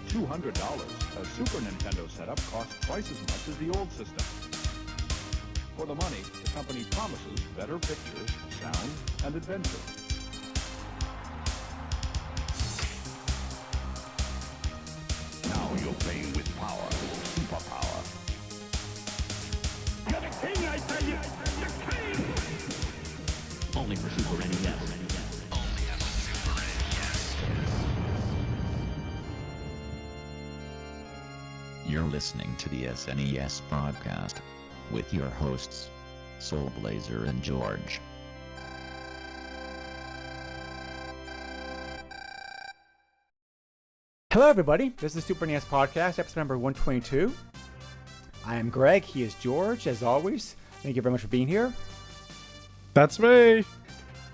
$200, a Super Nintendo setup costs twice as much as the old system. For the money, the company promises better pictures, sound, and adventure. Now you're playing with power, superpower. You're the king, I tell you! The king! Only for Super NES. You're listening to the SNES broadcast with your hosts, Soulblazer and George. Hello everybody, this is Super NES Podcast, episode number 122. I am Greg, he is George, as always. Thank you very much for being here. That's me.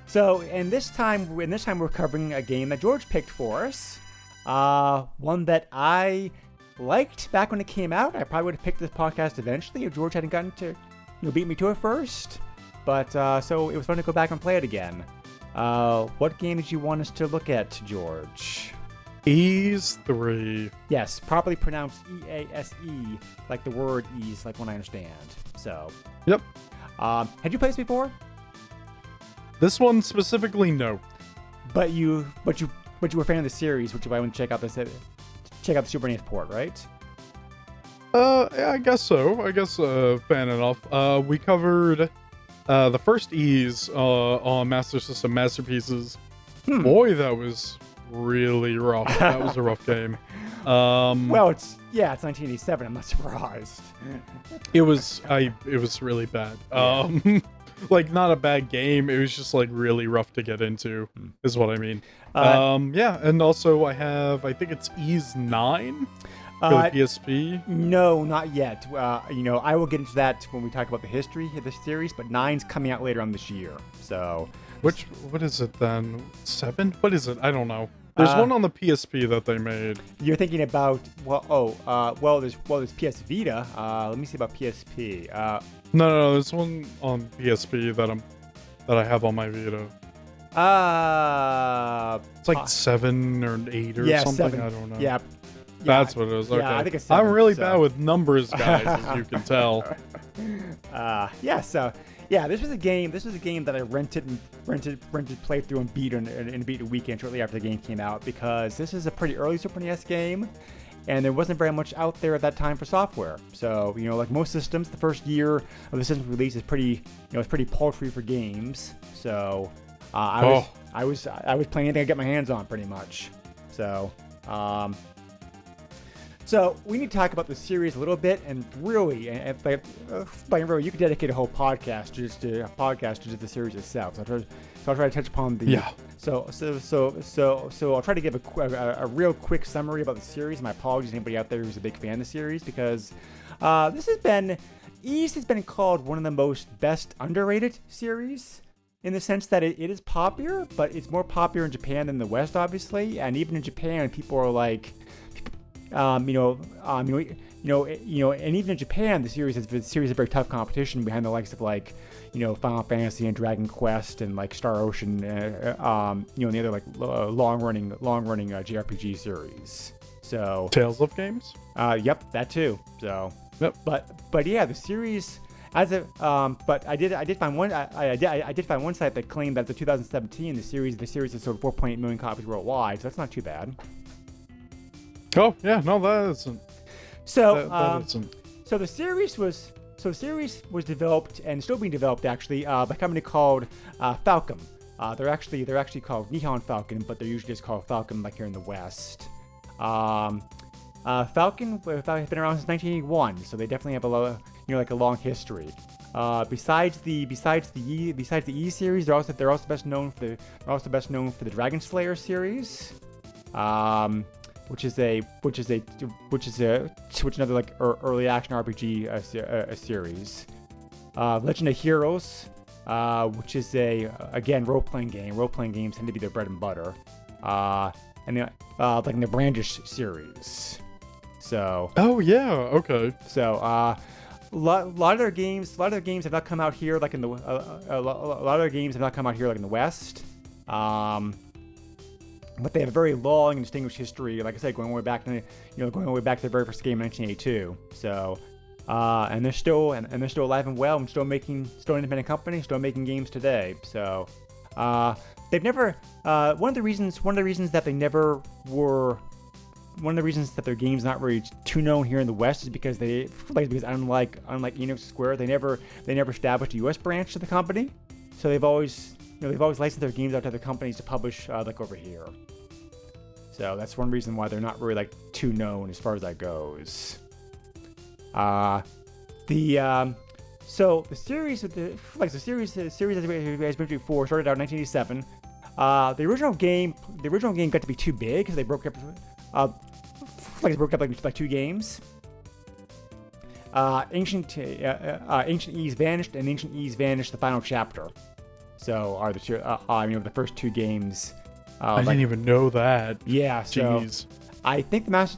So, and this time we're covering a game that George picked for us. One that I liked back when it came out. I probably would have picked this podcast eventually if George hadn't gotten to, beat me to it first. But, so it was fun to go back and play it again. What game did you want us to look at, George? Ease 3. Yes, properly pronounced E-A-S-E, like the word ease, like one I understand. So. Yep. Had you played this before? This one specifically, no. But you were a fan of the series, which is why I went to check out the Super NES port, right? Yeah, I guess so. I guess fan enough. We covered the first Ease on Master System Masterpieces. Boy, that was really rough. That was a rough game. Well, it's 1987. I'm not surprised. It was really bad. Like, not a bad game. It was just like really rough to get into, is what I mean. Yeah, and also I think it's Ease 9 for the PSP. No, not yet. I will get into that when we talk about the history of the series, but 9's coming out later on this year. So, what is it then? 7? What is it? I don't know. There's one on the PSP that they made. You're thinking about there's PS Vita. Let me see about PSP. No, there's one on PSP that I have on my Vita. It's like 7 or 8 or something. 7. I don't know. Yeah. That's what it is. Okay. Yeah, I think it's 7, I'm really bad with numbers, guys, as you can tell. This was a game that I rented, played through and beat a weekend shortly after the game came out, because this is a pretty early Super NES game, and there wasn't very much out there at that time for software. So, like most systems, the first year of the system's release is pretty paltry for games. So, I was playing anything I get my hands on, pretty much. So, So we need to talk about the series a little bit, and really, by you could dedicate a whole podcast just to the series itself. So I'll try to touch upon the. Yeah. So I'll try to give a real quick summary about the series. My apologies to anybody out there who's a big fan of the series, because Ease has been called one of the most best underrated series, in the sense that it is popular, but it's more popular in Japan than the West, obviously, and even in Japan, people are like. And even in Japan, the series is a very tough competition behind the likes of Final Fantasy and Dragon Quest and like Star Ocean, and the other like long running JRPG series. So Tales of games. Yep, that too. So yep. But yeah, the series but I did find one site that claimed that the 2017 the series has sold 4.8 million copies worldwide. So that's not too bad. Oh yeah, no, that isn't. So, that isn't. So the series was developed and still being developed actually by a company called Falcom. They're actually called Nihon Falcon, but they're usually just called Falcom like here in the West. Falcon has been around since 1981, so they definitely have a long history. Besides the E series, they're also best known for the Dragon Slayer series. Which is another like early action RPG series. Legend of Heroes, which is again role-playing game. Role-playing games tend to be their bread and butter. And like in the Brandish series. So. Oh yeah, okay. So a lot of their games have not come out here like in the a lot of their games have not come out here like in the West. but they have a very long and distinguished history. Like I said, going all the way back to going all the way back to the very first game in 1982. So, and they're still alive and well, and still an independent company, still making games today. So, they've never one of the reasons that they never were. One of the reasons that their game's not really too known here in the West is because because unlike Enix Square, they never established a U.S. branch to the company. So they've always licensed their games out to other companies to publish over here. So that's one reason why they're not really too known as far as that goes. So the series as mentioned before started out in 1987. The original game got to be too big because they broke up. It broke up like two games. Ancient Ease Vanished and Ancient Ease Vanished: The Final Chapter. So are the two, the first two games. I didn't even know that. Yeah. Jeez. So I think the Master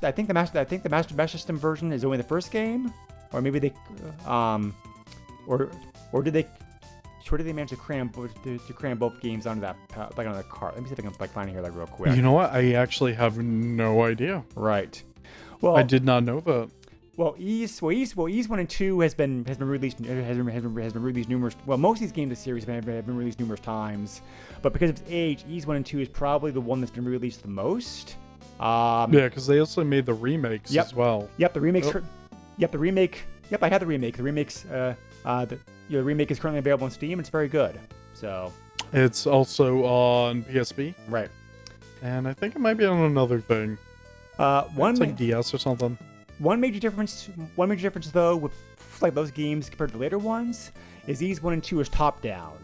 System version is only the first game, or maybe they, or did they? Sure, did they manage to cram both games onto that on the cart? Let me see if I can find it here real quick. You know what? I actually have no idea. Right. Well, I did not know that. Well, Ease 1 and 2 has been released numerous. Well, most of these games of the series have been released numerous times, but because of its age, Ease 1 and 2 is probably the one that's been released the most. Yeah, because they also made the remakes as well. Yep, the remakes. Yep, the remake. Yep, I had the remake. The remakes. The remake is currently available on Steam. It's very good. So. It's also on PSP. Right. And I think it might be on another thing. It's like DS or something. One major difference though with those games compared to the later ones is Ease 1 and 2 is top down,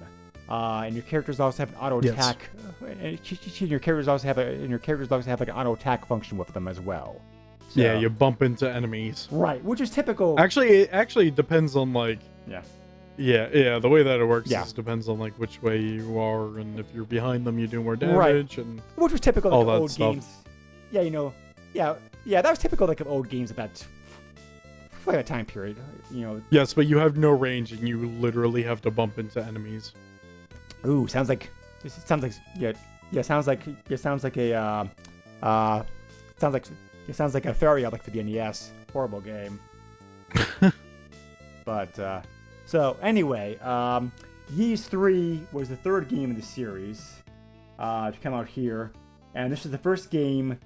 and your characters also have an auto attack. And your characters also have an auto attack function with them as well. So, yeah, you bump into enemies. Right, which is typical. Actually, it depends on Yeah, the way that it works is depends on which way you are, and if you're behind them, you do more damage, right. And which was typical all of that old stuff. games. Yeah, that was typical of old games of that time period. Yes, but you have no range, and you literally have to bump into enemies. Ooh, sounds like a fairy out for the NES. Horrible game. But so anyway, Ys 3 was the third game in the series to come out here, and this is the first game.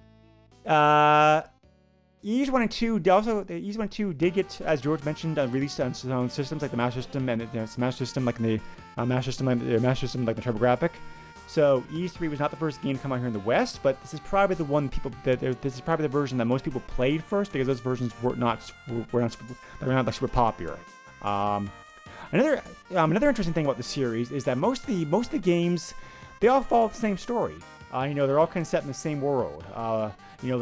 Ys 1 and 2 Ys 1 and 2 did get, as George mentioned, released on systems like the Master System and the Master System like the Master System like the TurboGrafx. So Ys 3 was not the first game to come out here in the West, but this is probably the one this is probably the version that most people played first because those versions were not super popular. Another interesting thing about the series is that most of the games, they all follow the same story. They're all kind of set in the same world. The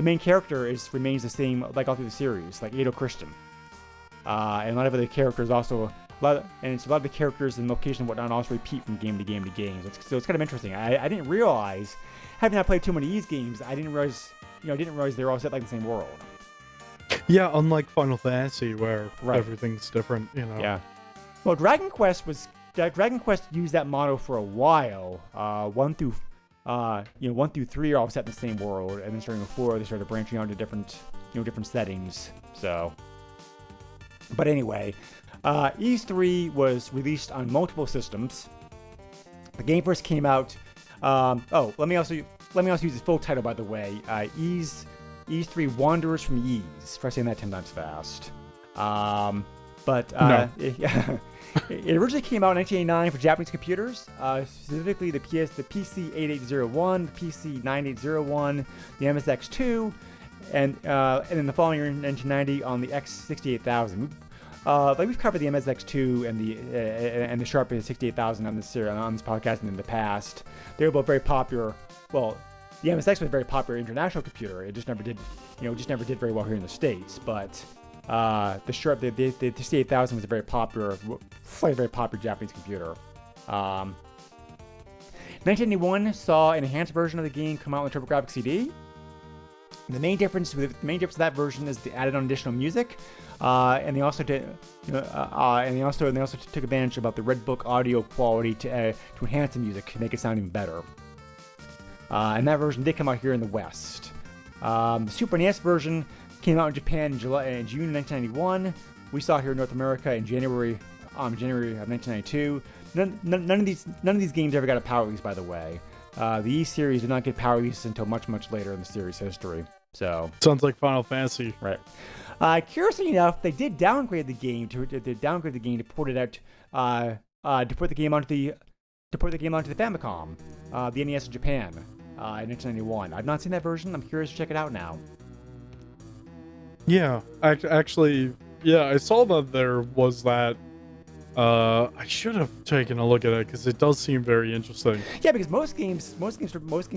main character remains the same all through the series, like Edo Christian. And a lot of the characters also, a lot of the characters and locations and whatnot also repeat from game to game to game. So it's kind of interesting. I didn't realize, having not played too many Ys games, I didn't realize they were all set like the same world. Yeah, unlike Final Fantasy where everything's different, Yeah. Well, Dragon Quest used that motto for a while. 1 through 3 are all set in the same world, and then starting with 4, they started branching out into different settings. So, but anyway, Ys 3 was released on multiple systems. The game first came out. Let me also use the full title, by the way. Ys 3 Wanderers from Ys. Try saying that 10 times fast. No. It originally came out in 1989 for Japanese computers, specifically the PC 8801, the PC 9801, the MSX2, and then the following year in 1990 on the X68000. We've covered the MSX2 and the Sharp 68000 on this podcast and in the past. They were both very popular. Well, the MSX was a very popular international computer. It just never did very well here in the States. But the Sharp, the 68000 was a very popular Japanese computer. 1991 saw an enhanced version of the game come out on the TurboGrafx CD. The main difference with that version is they added on additional music, and they also did, and they also took advantage about the Red Book audio quality to enhance the music, to make it sound even better. And that version did come out here in the West. The Super NES version came out in Japan in June 1991. We saw it here in North America in January of 1992. None of these games ever got a power release, by the way. The E series did not get power releases until much later in the series history. So sounds like Final Fantasy, right? Curiously enough, they did downgrade the game to port it out to put the game onto the Famicom, the NES in Japan, in 1991. I've not seen that version. I'm curious to check it out now. Yeah, actually, I saw that there was that. I should have taken a look at it because it does seem very interesting. Yeah, because most games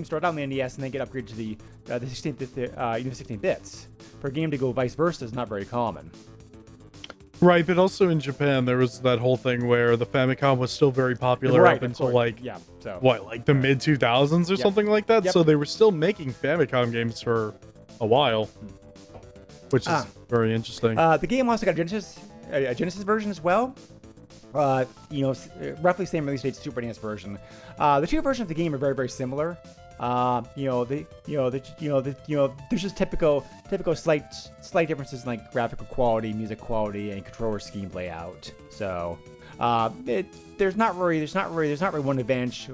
start out on the NES and then get upgraded to the 16 bits. For a game to go vice versa is not very common. Right, but also in Japan there was that whole thing where the Famicom was still very popular up until the mid 2000s or something like that. Yep. So they were still making Famicom games for a while, which is very interesting. The game also got a Genesis version as well. Roughly same release date Super NES version. The two versions of the game are very, very similar. There's just typical slight differences in like graphical quality, music quality, and controller scheme layout. So, there's not really one advantage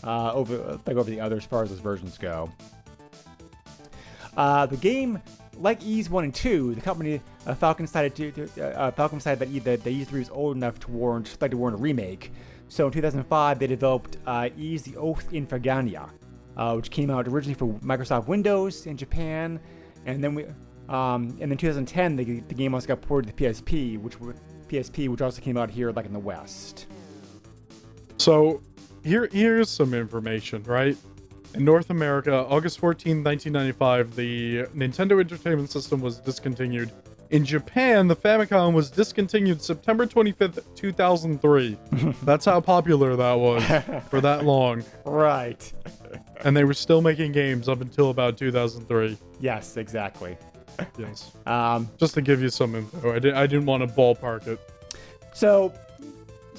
over the other as far as those versions go. The game, like Ys 1 and 2, the company Falcon decided that Ys 3 was old enough to warrant a remake. So in 2005, they developed Ys the Oath in Fagania, which came out originally for Microsoft Windows in Japan, and then in 2010, the game also got ported to PSP, which also came out here like in the West. So here's some information, right? In North America, August 14, 1995, the Nintendo Entertainment System was discontinued. In Japan, the Famicom was discontinued September 25th, 2003. That's how popular that was for that long. Right. And they were still making games up until about 2003. Yes, exactly. Yes. Just to give you some info. I didn't want to ballpark it. So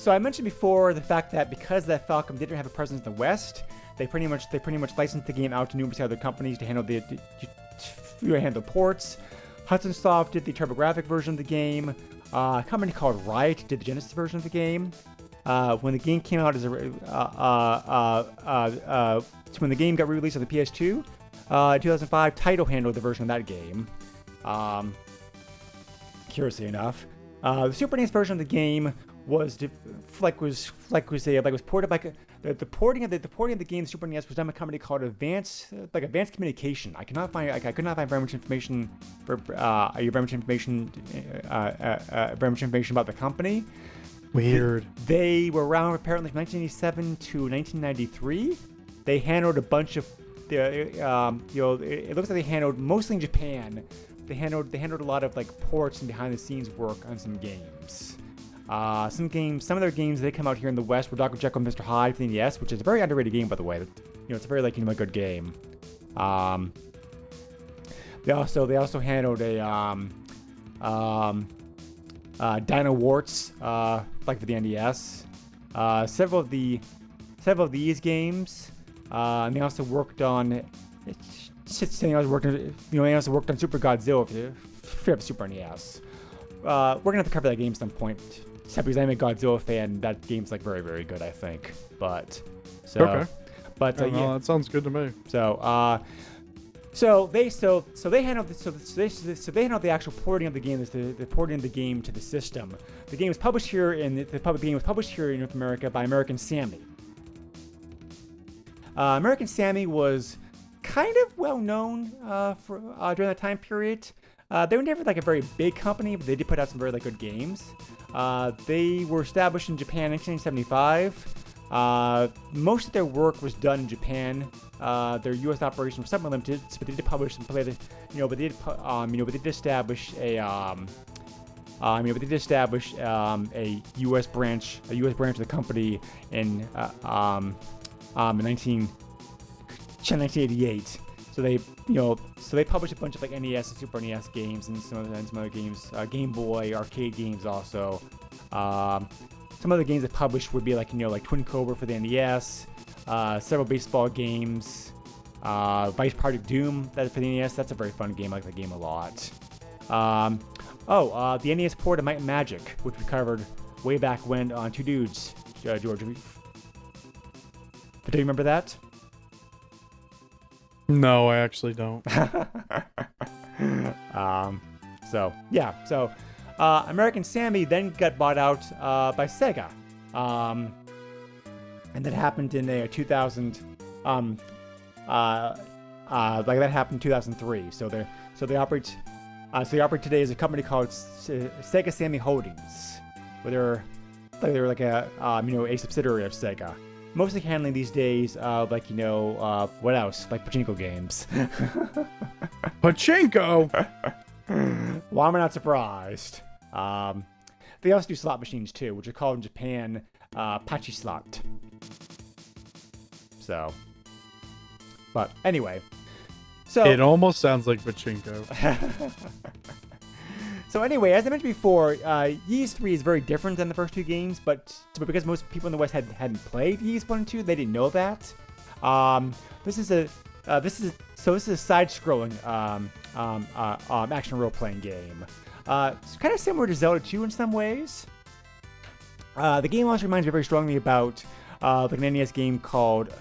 I mentioned before the fact that because that Falcom didn't have a presence in the West, they pretty much licensed the game out to numerous other companies to handle the ports. Hudson Soft did the TurboGrafx version of the game. A company called Riot did the Genesis version of the game. When the game came out when the game got re-released on the PS2, in 2005, Taito handled the version of that game. Curiously enough, the Super NES version of the game was ported by the porting of the game Super NES was done by a company called Advanced Communication. I could not find very much information about the company. Weird. They were around apparently from 1987 to 1993. They handled a bunch of it looks like they handled mostly in Japan. They handled a lot of like ports and behind the scenes work on some games. Some of their games they come out here in the West were Dr. Jekyll and Mr. Hyde for the NES, which is a very underrated game, by the way. It's a very good game. They also handled a Dino Warts for the NES. Several of these games, and they also worked on. They also worked on Super Godzilla for the Super NES. We're gonna have to cover that game at some point. Except because I'm a Godzilla fan, that game's very, very good, I think. But that sounds good to me. So they handled the actual porting of the game, the porting of the game to the system. The game was published here in North America by American Sammy. American Sammy was kind of well known during that time period. They were never a very big company, but they did put out some very good games. They were established in Japan in 1975. Most of their work was done in Japan. Their U.S. operations were somewhat limited, but they did publish and play. But they did establish a U.S. branch of the company in 1988. So so they published a bunch of like NES and Super NES games and some other games, Game Boy arcade games also. Some other games they published would be like like Twin Cobra for the NES, several baseball games, Vice Project Doom that for the NES. That's a very fun game. I like that game a lot. The NES port of Might and Magic, which we covered way back when on Two Dudes, George. Do you remember that? No, I actually don't. American Sammy then got bought out by Sega, and that happened in 2000. That happened in 2003. So they operate today as a company called Sega Sammy Holdings, where they're like a subsidiary of Sega. Mostly handling these days, what else? Like pachinko games. Pachinko! Why am I not surprised? They also do slot machines too, which are called in Japan, Pachi slot. So, but anyway. So it almost sounds like pachinko. So anyway, as I mentioned before, Ys 3 is very different than the first two games, but because most people in the West hadn't played Ys 1 and 2, they didn't know that. This is a side-scrolling action role-playing game. It's kind of similar to Zelda 2 in some ways. The game also reminds me very strongly about like an NES game called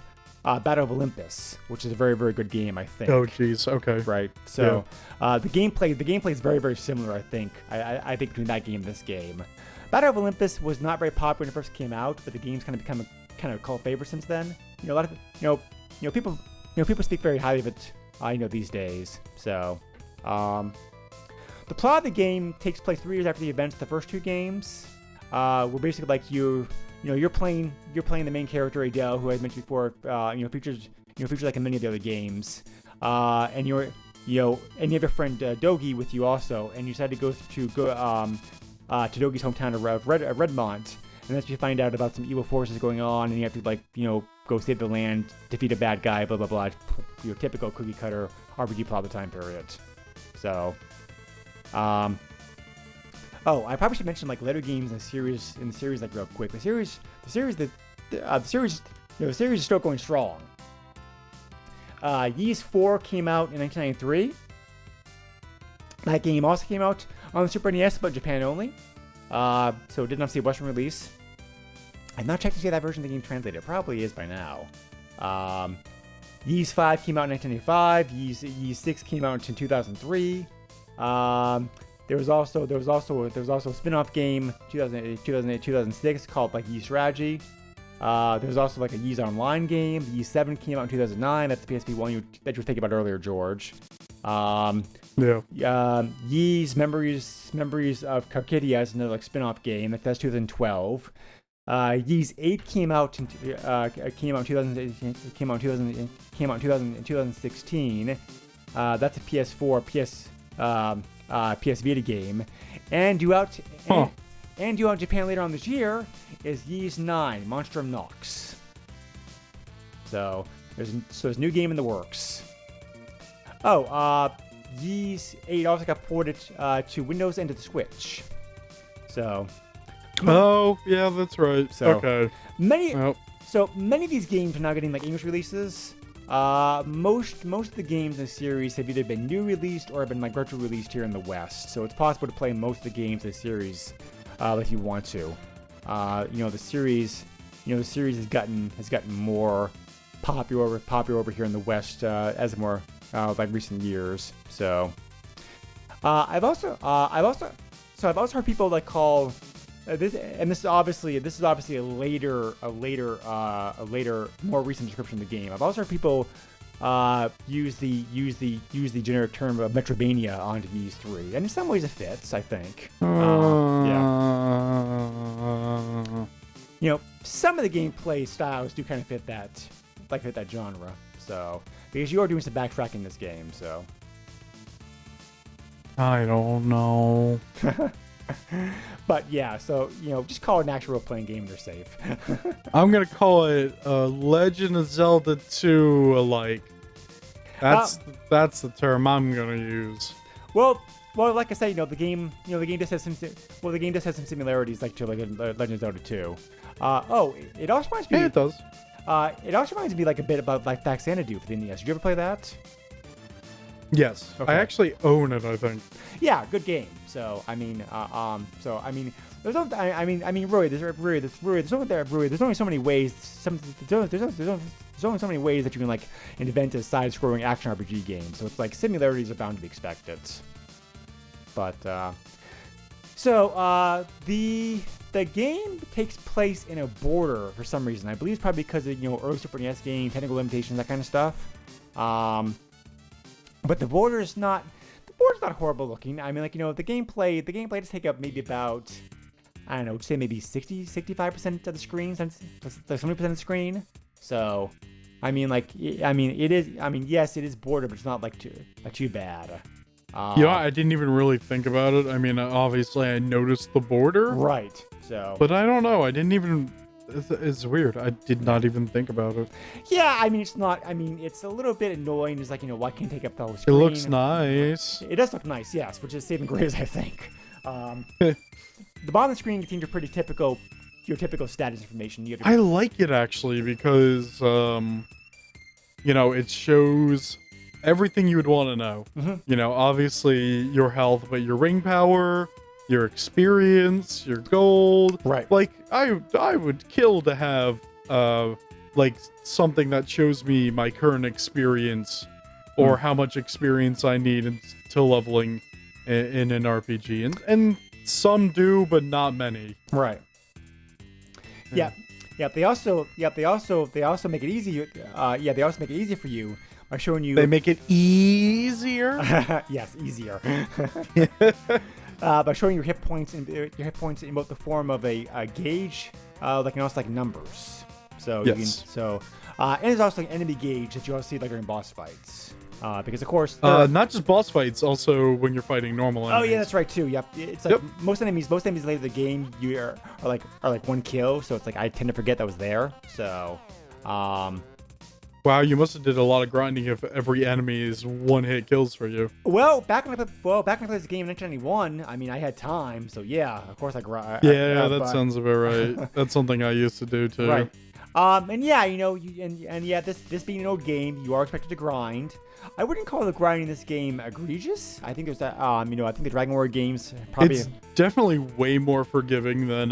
Battle of Olympus, which is a very, very good game, I think. Oh, jeez. Okay. Right. So the gameplay is very, very similar, I think. I think between that game and this game. Battle of Olympus was not very popular when it first came out, but the game's kind of become a cult favorite since then. A lot of people speak very highly of it. These days. So, the plot of the game takes place 3 years after the events of the first two games. Where basically like you're playing the main character Adele, who I mentioned before. Features like in many of the other games. And you have your friend Dogi with you also, and you decide to go to Dogi's hometown of Redmont, and that's when you find out about some evil forces going on, and you have to go save the land, defeat a bad guy, blah blah blah. Your typical cookie cutter RPG plot of the time period. So, I probably should mention like later games in the series like real quick. The series is still going strong. Ys 4 came out in 1993. That game also came out on the Super NES, but Japan only. So it did not see a Western release. I've not checked to see that version of the game translated. It probably is by now. Ys 5 came out in 1995. Ys 6 came out in 2003. There was also a spin-off game 2006 called like Ys Strategy. There was also like a Ys Online game. Ys 7 came out in 2009. That's the PSP one that you were thinking about earlier, George. Ys Memories of Carcadia is another like spin-off game. That's 2012. Ys 8 came out in 2016. That's a PS4 PS Vita game, and due out in Japan later on this year is Ys 9 Monstrum Nox. So there's a new game in the works. Ys 8 also got ported to Windows and to the Switch. So. Oh yeah, that's right. So, okay. Many of these games are now getting like English releases. Most of the games in the series have either been new released or have been like retro released here in the West. So it's possible to play most of the games in the series if you want to. The series has gotten more popular over here in the West as more like recent years. So I've also heard people like call this is obviously a later more recent description of the game. I've also heard people use the generic term of Metroidvania onto Ys 3, and in some ways it fits, I think. Some of the gameplay styles do kind of fit that genre. So because you are doing some backtracking in this game, so I don't know. But yeah, so just call it an actual role-playing game and you're safe. I'm gonna call it Legend of Zelda 2 alike. That's the term I'm gonna use. Well, like I say, the game just has some similarities like to like Legend of Zelda 2. It also reminds me. Yeah, it does. It also reminds me like a bit about like Xanadu for the NES. Did you ever play that? Yes, Okay. I actually own it. I think. Yeah, good game. So I mean, there's no, really, there's only so many ways. There's only so many ways that you can like invent a side-scrolling action RPG game. So it's like similarities are bound to be expected. But the game takes place in a border for some reason. I believe it's probably because of early Super NES game, technical limitations, that kind of stuff. But the border's not horrible looking. I mean, like, the gameplay does take up maybe about, I don't know, say maybe 65% of the screen, 70% of the screen. So, yes, it is border, but it's not like too bad. I didn't even really think about it. I mean, obviously I noticed the border. Right. So. But I don't know. I didn't even. It's weird. I did not even think about it. Yeah, I mean, it's not. I mean, it's a little bit annoying. It's like, why can't you take up the whole screen? It looks nice. It does look nice, yes, which is saving grace, I think. The bottom of the screen contains your typical status information. I like it actually because, it shows everything you would want to know. Mm-hmm. Obviously your health, but your ring power, your experience, your gold. Right. Like I would kill to have like something that shows me my current experience or how much experience I need until leveling in an RPG. And some do, but not many. Right. Yeah. They also make it easy. They also make it easier for you by showing you. They make it easier. Yes, easier. By showing your hit points in both the form of a gauge, and also like numbers. So yes. And there's also like enemy gauge that you also see like during boss fights. Because of course, not just boss fights, also when you're fighting normal enemies. Oh yeah, that's right too. Yep, it's like most enemies later in the game you are like one kill. So it's like I tend to forget that was there. So, wow, you must have did a lot of grinding if every enemy is one hit kills for you. Well, back when I played this game in 1991, I mean I had time, so yeah, of course I grind. Yeah, that sounds about right. That's something I used to do too. Right. And yeah, this being an old game, you are expected to grind. I wouldn't call the grinding in this game egregious. I think there's that. I think the Dragon Warrior games probably. It's definitely way more forgiving than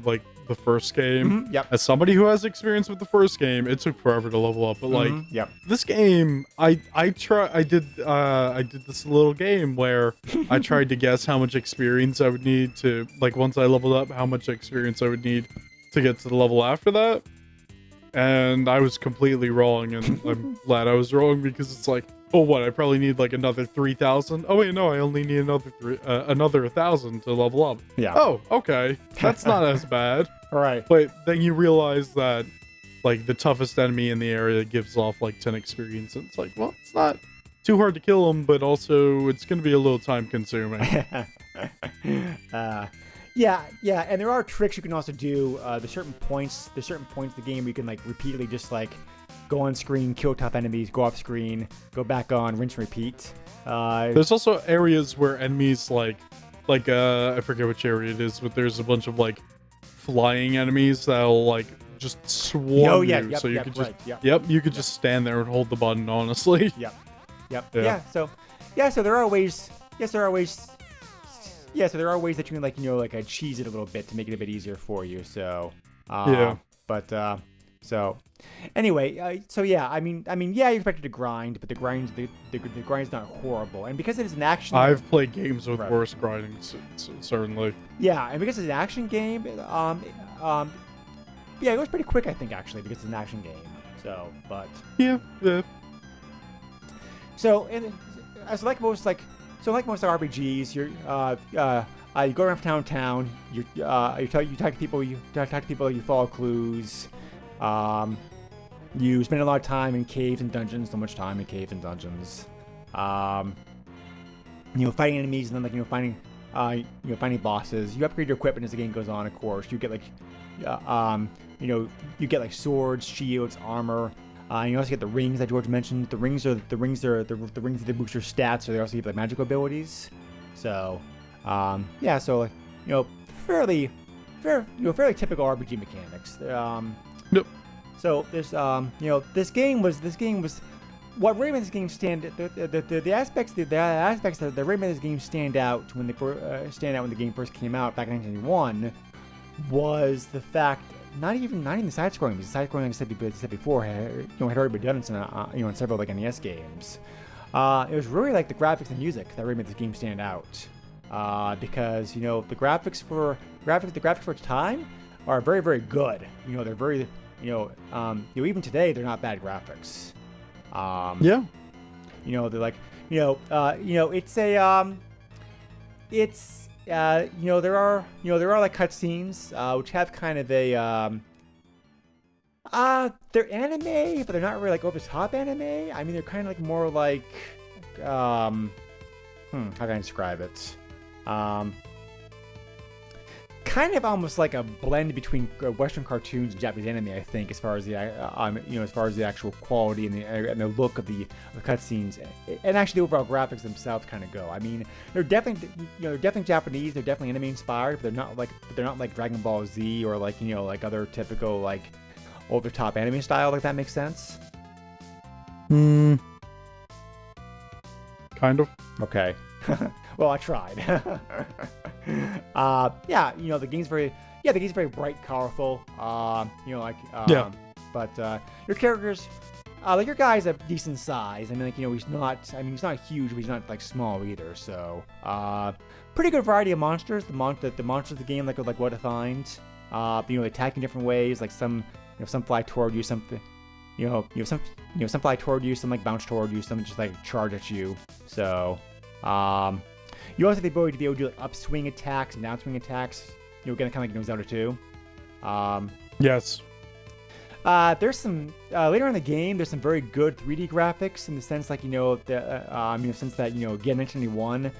like the first game. Mm-hmm, yep. As somebody who has experience with the first game, it took forever to level up. But like this game, I did this little game where I tried to guess how much experience I would need to, like, once I leveled up, how much experience I would need to get to the level after that. And I was completely wrong, and I'm glad I was wrong because it's like, oh, what? I probably need like another 3,000. Oh wait, no, I only need another 1,000 to level up. Yeah. Oh, okay, that's not as bad. All right. But then you realize that like the toughest enemy in the area gives off like 10 experience, and it's like, well, it's not too hard to kill him, but also it's gonna be a little time consuming. Yeah, and there are tricks you can also do. There's certain points in the game where you can like repeatedly just like go on screen, kill tough enemies, go off screen, go back on, rinse and repeat. There's also areas where enemies like I forget which area it is, but there's a bunch of like flying enemies that'll like just swarm you. So you could just you could just stand there and hold the button. Honestly. Yep. Yeah. So there are ways. Yes, there are ways. Yeah, so there are ways that you can cheese it a little bit to make it a bit easier for you. So so anyway, you're expected to grind, but the grind's not horrible, and because it is an action. I've played games with worse grinding, certainly. Yeah, and because it's an action game, it goes pretty quick, I think, actually, because it's an action game. So, but yeah. So, like most RPGs, you go around from town. You talk to people. You follow clues. You spend a lot of time in caves and dungeons. So much time in caves and dungeons. Fighting enemies, and then finding bosses. You upgrade your equipment as the game goes on. Of course, you get you get like swords, shields, armor. You also get the rings that George mentioned. The rings that boost your stats, so they also give like magical abilities. So, yeah, so like, fairly typical RPG mechanics. Yep. So there's this game was what really made this game stand the aspects that really made this game stand out when the game first came out back in 1991 was the fact not even the side scrolling, because the side scrolling, like I said before, had already been done in several like NES games. It was really like the graphics and music that really made this game stand out. Because the graphics for its time are very, very good. They're very even today they're not bad graphics. Yeah. They're like there are like cutscenes which have kind of a they're anime, but they're not really like over the top anime. I mean, they're kind of like more like how can I describe it? Kind of almost like a blend between Western cartoons and Japanese anime, I think, as far as the actual quality and the look of the cutscenes, and actually the overall graphics themselves kind of go. I mean, they're definitely Japanese, they're definitely anime inspired, but they're not like Dragon Ball Z or like like other typical like over the top anime style. Like that makes sense. Kind of. Okay. Well, I tried. The game's very bright, colorful. Yeah. But your characters, your guy's a decent size. I mean, he's not huge, but he's not like small either. So, pretty good variety of monsters. The monsters of the game like what it finds. They attack in different ways. Like some fly toward you, some fly toward you, some like bounce toward you, some just like charge at you. So, you also have the ability to be able to do like upswing attacks and downswing attacks. Again, kind of like Zelda 2. Yes. There's some later in the game. There's some very good 3D graphics in the sense, like since that again 1991,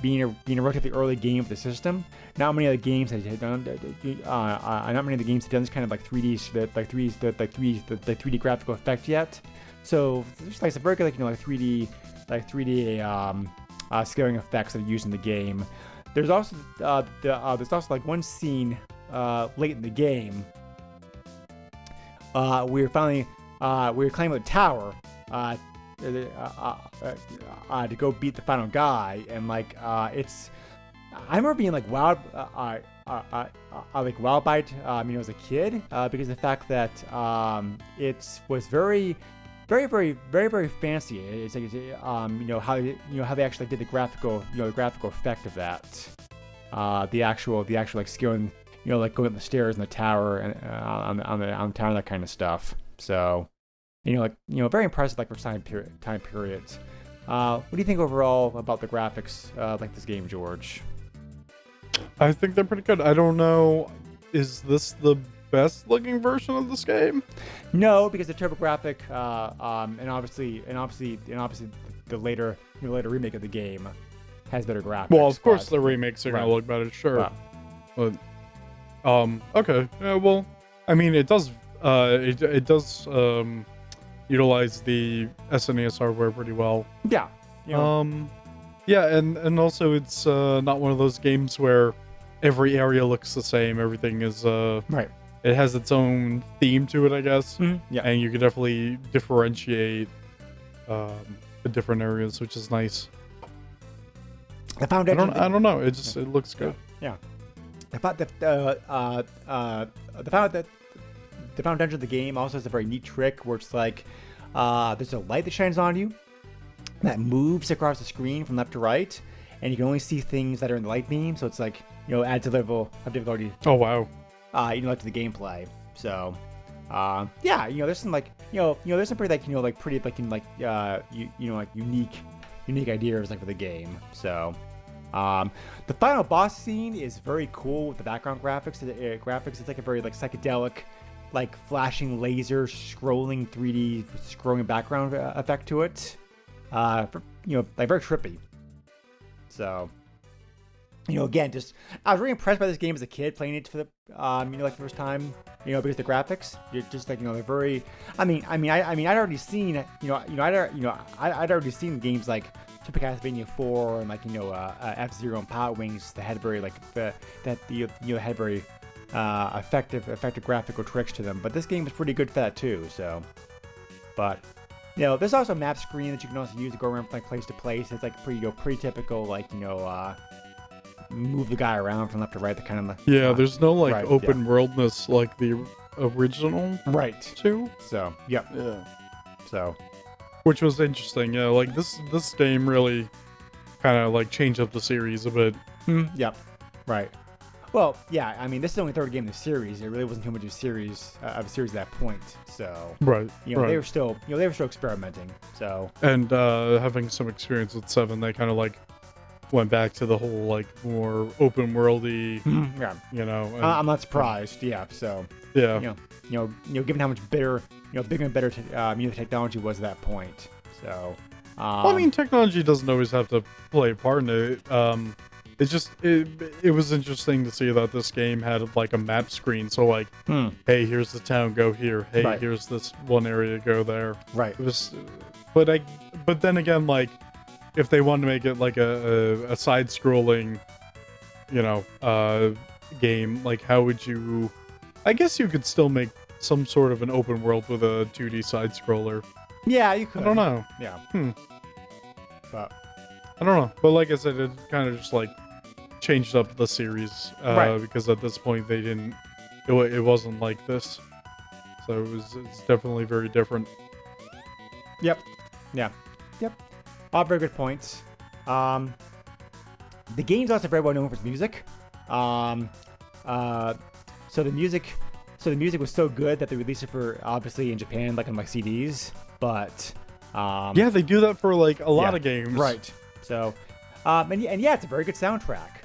being a relatively early game for the system. Not many of the games have done this kind of like 3D graphical effect yet. So there's like some very good 3D scaling effects that are used in the game. There's also like one scene late in the game. We were climbing the tower to go beat the final guy, and I remember being like wowed, wowed by it. As a kid, because of the fact that it was very, very, very, very, very fancy. It's like how they actually did the graphical effect of that. The actual like scaling, like going up the stairs in the tower and on the tower and that kind of stuff. So, very impressive for time periods. What do you think overall about the graphics like this game, George? I think they're pretty good. I don't know. Is this the best looking version of this game? No, because the TurboGrafx, and obviously the later remake of the game has better graphics. Well, of course the remakes are gonna look better, sure. Wow. But okay, yeah, well, I mean, it does utilize the SNES hardware pretty well. Yeah. Yeah, and also it's not one of those games where every area looks the same. Everything is right. It has its own theme to it, I guess. Mm-hmm. Yeah. And you can definitely differentiate the different areas, which is nice. The foundation. I don't know. It looks good. Yeah. The foundation of the game also has a very neat trick where it's like there's a light that shines on you that moves across the screen from left to right, and you can only see things that are in the light beam. So it's like adds a level of difficulty. Oh wow. To the gameplay. So, there's some there's some pretty unique ideas for the game. So, the final boss scene is very cool with the background graphics. It's like a very psychedelic, flashing laser scrolling 3D scrolling background effect to it. Very trippy. So. again, just I was really impressed by this game as a kid playing it for the like the first time, because the graphics, you're just like they're very. I'd already seen I'd already seen games like Super Castlevania 4 and F-Zero and Power Wings that had very had very effective graphical tricks to them. But this game was pretty good for that too. So, but. There's also a map screen that you can also use to go around from place to place. It's like pretty typical, move the guy around from left to right. The kind of there's no open worldness like the original, right? Too. So yeah. So, which was interesting. Yeah, like this game really kind of changed up the series a bit. Yep. Right. Well, yeah. I mean, this is only the third game in the series. It really wasn't too much of a series at that point. So right. They were still experimenting. So and having some experience with 7, they kind of went back to the whole more open worldy. Yeah. I'm not surprised. Yeah. So yeah. Given how much bigger and better the technology was at that point. So. I mean, technology doesn't always have to play a part in it. It's just it was interesting to see that this game had a map screen. So hey, here's the town, go here. Hey, right. Here's this one area, go there. Right. It was, but then again, if they wanted to make it a side-scrolling, game, how would you? I guess you could still make some sort of an open world with a 2D side-scroller. Yeah, you could. I don't know. Yeah. But I don't know. But like I said, it kind of just changed up the series because at this point they didn't. It wasn't like this, so it's definitely very different. Yep. Yeah. Yep. All very good points. The game's also very well known for its music. So the music was so good that they released it for obviously in Japan, on CDs. But yeah, they do that for a lot of games, right? So, and it's a very good soundtrack.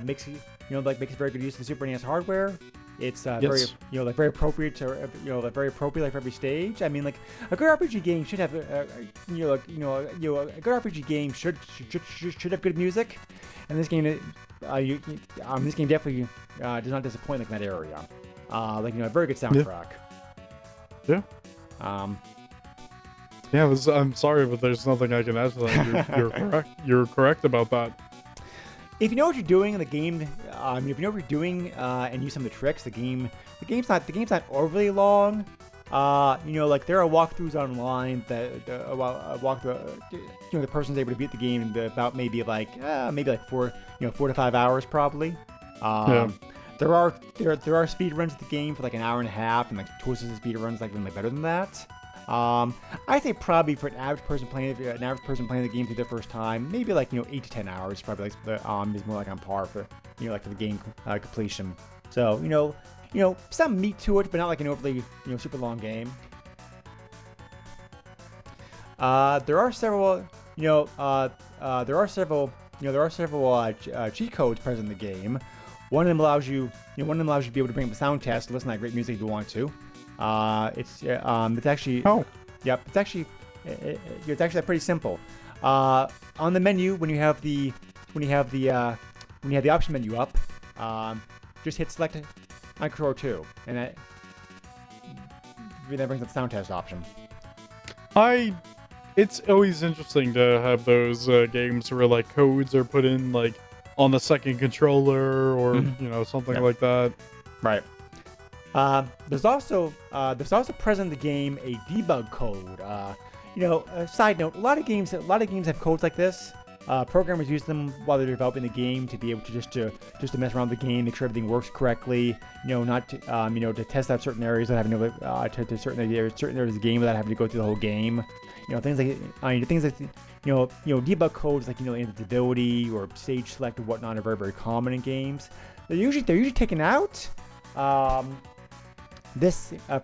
Makes very good use of the Super NES hardware. It's very very appropriate to very appropriate for every stage. I mean, a good RPG game should have a good RPG game should have good music, and this game definitely does not disappoint in that area. A very good soundtrack. Yeah. Yeah, I'm sorry, but there's nothing I can add to that. You're correct. You're correct about that. If you know what you're doing in the game, if you know what you're doing and use some of the tricks, the game's not overly long. There are walkthroughs online that the person's able to beat the game in about maybe 4 to 5 hours probably. There are speed runs of the game for an hour and a half, and twists of speed runs even better than that. I think probably for an average person playing the game for the first time, maybe 8 to 10 hours probably is more on par for for the game completion. So some meat to it, but not an overly super long game. There are several cheat codes present in the game. One of them allows you to be able to bring up a sound test, listen to great music if you want to. It's actually it's actually pretty simple. On the menu, when you have the option menu up, just hit select on Control 2, and that brings up the sound test option. It's always interesting to have those games where codes are put in on the second controller or something like that. Right. There's also present in the game a debug code. A side note: a lot of games have codes like this. Programmers use them while they're developing the game to be able to just to mess around with the game, make sure everything works correctly. Not to, to test out certain areas without having to certain areas of the game without having to go through the whole game. Things like debug codes invincibility or stage select or whatnot are very, very common in games. They're usually taken out. For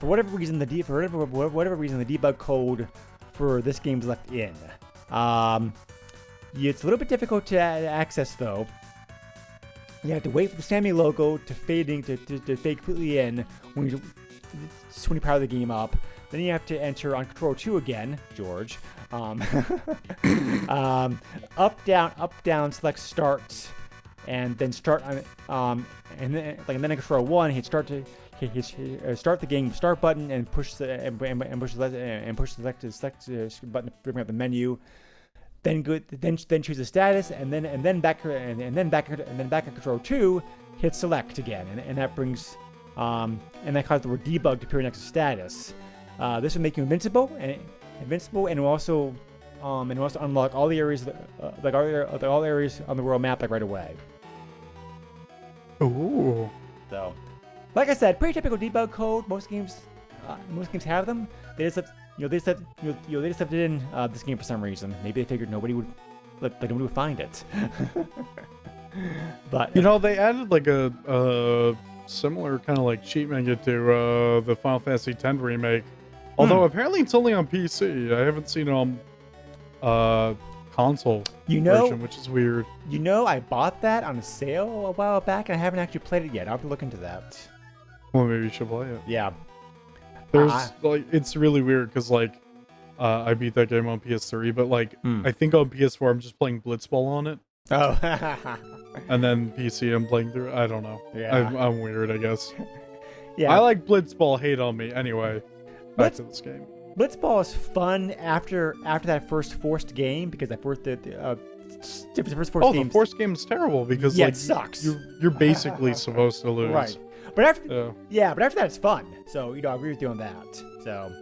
whatever reason the debug code for this game is left in. It's a little bit difficult to access though. You have to wait for the Sammy logo to fade completely in when you power the game up. Then you have to enter on Control 2 again, George. Up, down, select start, and then start and then in Control 1, hit start to start the game start button and push the select button to bring up the menu. Then choose the status, and then back in Control 2, hit select again, and that brings and that causes the word debug to appear next to status. This will make you invincible, and will also unlock all the areas all areas on the world map like right away. Ooh. So, like I said, pretty typical debug code. Most games have them. They just left it in this game for some reason. Maybe they figured nobody would find it. But they added like a similar kind of like cheat menu to the Final Fantasy X remake. Although apparently it's only on PC. I haven't seen it on console version, which is weird. I bought that on a sale a while back, and I haven't actually played it yet. I'll have to look into that. Well, maybe you should play it. Yeah. There's it's really weird because I beat that game on PS3, but I think on PS4 I'm just playing Blitzball on it. Oh. And then PC I'm playing through. I don't know. Yeah. I'm weird, I guess. Yeah. I like Blitzball. Hate on me. Anyway, back to this game. Blitzball is fun after that first forced game, because that first the first forced game. The forced game is terrible because it sucks. You're basically supposed to lose. Right. But after that it's fun. So I agree with you on that. So